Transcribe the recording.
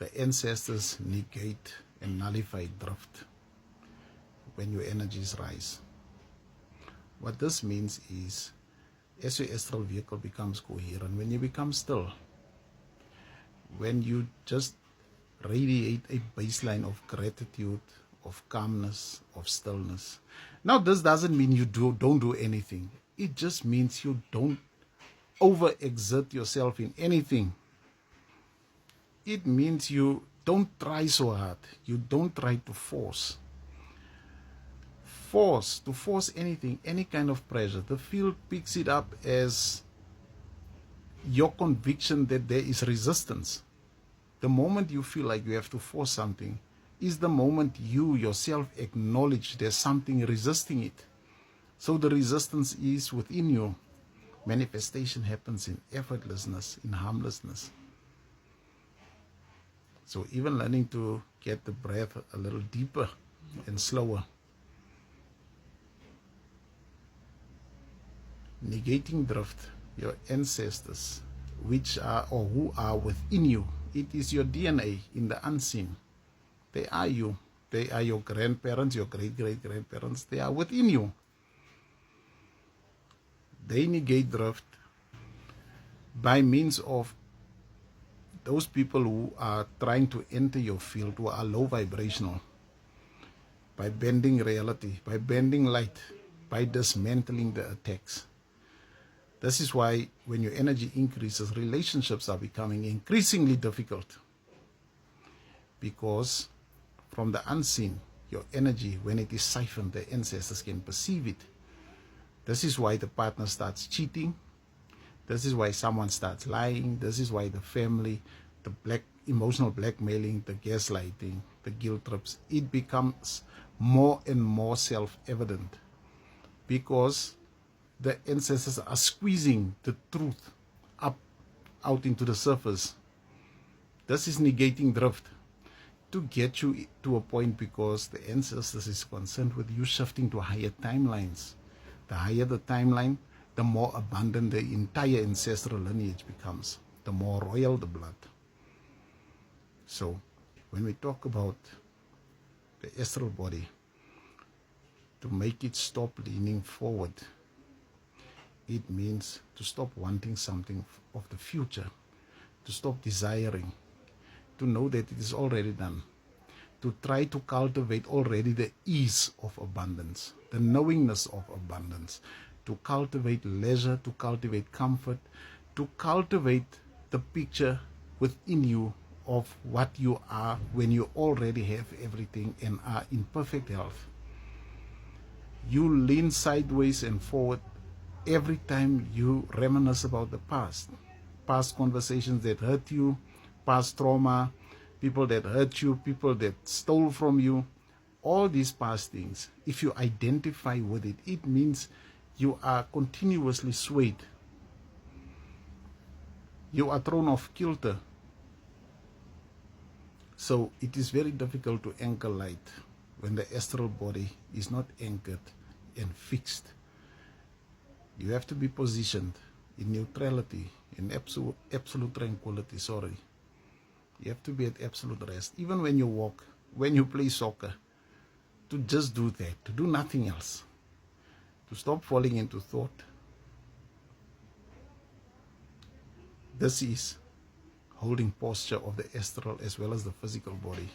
The ancestors negate and nullify drift when your energies rise. What this means is, as your astral vehicle becomes coherent, when you become still, when you just radiate a baseline of gratitude, of calmness, of stillness. Now, this doesn't mean you don't do anything. It just means you don't overexert yourself in anything. It means you don't try so hard. You don't try to force. To force anything, any kind of pressure. The field picks it up as your conviction that there is resistance. The moment you feel like you have to force something is the moment you yourself acknowledge there's something resisting it. So the resistance is within you. Manifestation happens in effortlessness, in harmlessness. So even learning to get the breath a little deeper and slower. Negating drift, your ancestors, which are or who are within you. It is your DNA in the unseen. They are you. They are your grandparents, your great-great-grandparents. They are within you. They negate drift by means of those people who are trying to enter your field, who are low vibrational, by bending reality, by bending light, by dismantling the attacks. This is why when your energy increases, relationships are becoming increasingly difficult. Because from the unseen, your energy, when it is siphoned, the ancestors can perceive it. This is why the partner starts cheating. This is why someone starts lying. This is why the family, the emotional blackmailing, the gaslighting, the guilt trips, it becomes more and more self-evident. Because the ancestors are squeezing the truth out into the surface. This is negating drift to get you to a point, because the ancestors is concerned with you shifting to higher timelines. The higher the timeline, the more abundant the entire ancestral lineage becomes, the more royal the blood. So when we talk about the astral body, to make it stop leaning forward, it means to stop wanting something of the future, to stop desiring, to know that it is already done, to try to cultivate already the ease of abundance, the knowingness of abundance, to cultivate leisure, to cultivate comfort, to cultivate the picture within you of what you are when you already have everything and are in perfect health. You lean sideways and forward every time you reminisce about the past conversations that hurt you, past trauma, people that hurt you, people that stole from you, all these past things. If you identify with it, it means you are continuously swayed. You are thrown off kilter. So it is very difficult to anchor light when the astral body is not anchored and fixed. You have to be positioned in neutrality, in absolute tranquility, You have to be at absolute rest. Even when you walk, when you play soccer, to just do that, to do nothing else. To stop falling into thought. This is holding posture of the astral as well as the physical body.